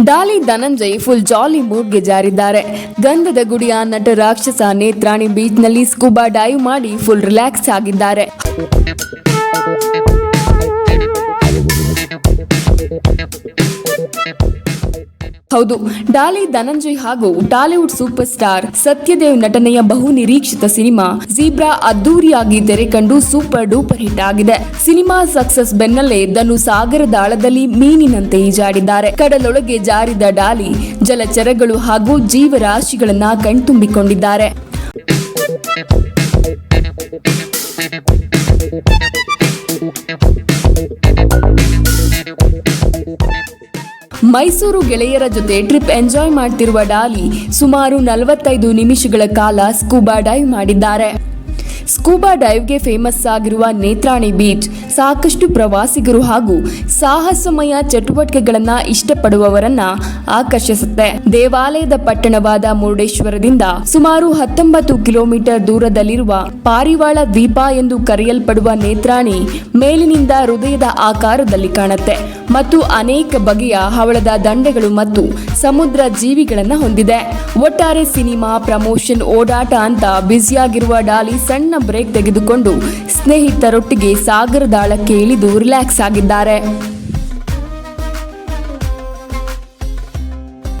Daali Dhananjay full jolly ಮೂಡ್ಗೆ ಜಾರಿದ್ದಾರೆ. ಗಂಧದ ಗುಡಿಯ ನಟ ರಾಕ್ಷಸ ನೇತ್ರಾಣಿ ಬೀಚ್ನಲ್ಲಿ ಸ್ಕೂಬಾ ಡೈವ್ ಮಾಡಿ ಫುಲ್ ರಿಲ್ಯಾಕ್ಸ್ ಆಗಿದ್ದಾರೆ. ಹೌದು, ಡಾಲಿ ಧನಂಜಯ್ ಹಾಗೂ ಟಾಲಿವುಡ್ ಸೂಪರ್ ಸ್ಟಾರ್ ಸತ್ಯದೇವ್ ನಟನೆಯ ಬಹು ನಿರೀಕ್ಷಿತ ಸಿನಿಮಾ ಝೀಬ್ರಾ ಅದ್ದೂರಿಯಾಗಿ ತೆರೆ ಕಂಡು ಸೂಪರ್ ಡೂಪರ್ ಹಿಟ್ ಆಗಿದೆ. ಸಿನಿಮಾ ಸಕ್ಸಸ್ ಬೆನ್ನಲ್ಲೇ ಧನು ಸಾಗರದ ಆಳದಲ್ಲಿ ಮೀನಿನಂತೆ ಈಜಾಡಿದ್ದಾರೆ. ಕಡಲೊಳಗೆ ಜಾರಿದ ಡಾಲಿ ಜಲಚರಗಳು ಹಾಗೂ ಜೀವರಾಶಿಗಳನ್ನ ಕಣ್ತುಂಬಿಕೊಂಡಿದ್ದಾರೆ. ಮೈಸೂರು ಗೆಳೆಯರ ಜೊತೆ ಟ್ರಿಪ್ ಎಂಜಾಯ್ ಮಾಡ್ತಿರುವ ಡಾಲಿ ಸುಮಾರು 45 ನಿಮಿಷಗಳ ಕಾಲ ಸ್ಕೂಬಾ ಡೈವ್ ಮಾಡಿದ್ದಾರೆ. ಸ್ಕೂಬಾ ಡೈವ್ಗೆ ಫೇಮಸ್ ಆಗಿರುವ ನೇತ್ರಾಣಿ ಬೀಚ್ ಸಾಕಷ್ಟು ಪ್ರವಾಸಿಗರು ಹಾಗೂ ಸಾಹಸಮಯ ಚಟುವಟಿಕೆಗಳನ್ನ ಇಷ್ಟಪಡುವವರನ್ನ ಆಕರ್ಷಿಸುತ್ತೆ. ದೇವಾಲಯದ ಪಟ್ಟಣವಾದ ಮುರುಡೇಶ್ವರದಿಂದ ಸುಮಾರು 19 ಕಿಲೋಮೀಟರ್ ದೂರದಲ್ಲಿರುವ ಪಾರಿವಾಳ ದ್ವೀಪ ಎಂದು ಕರೆಯಲ್ಪಡುವ ನೇತ್ರಾಣಿ ಮೇಲಿನಿಂದ ಹೃದಯದ ಆಕಾರದಲ್ಲಿ ಕಾಣುತ್ತೆ ಮತ್ತು ಅನೇಕ ಬಗೆಯ ಹವಳದ ದಂಡೆಗಳು ಮತ್ತು ಸಮುದ್ರ ಜೀವಿಗಳನ್ನು ಹೊಂದಿದೆ. ಒಟ್ಟಾರೆ ಸಿನಿಮಾ ಪ್ರಮೋಷನ್ ಓಡಾಟ ಅಂತ ಬ್ಯುಸಿಯಾಗಿರುವ ಡಾಲಿ ಸಣ್ಣ ಬ್ರೇಕ್ ತೆಗೆದುಕೊಂಡು ಸ್ನೇಹಿತರೊಟ್ಟಿಗೆ ಸಾಗರದಾಳಕ್ಕೆ ಇಳಿದು ರಿಲ್ಯಾಕ್ಸ್ ಆಗಿದ್ದಾರೆ.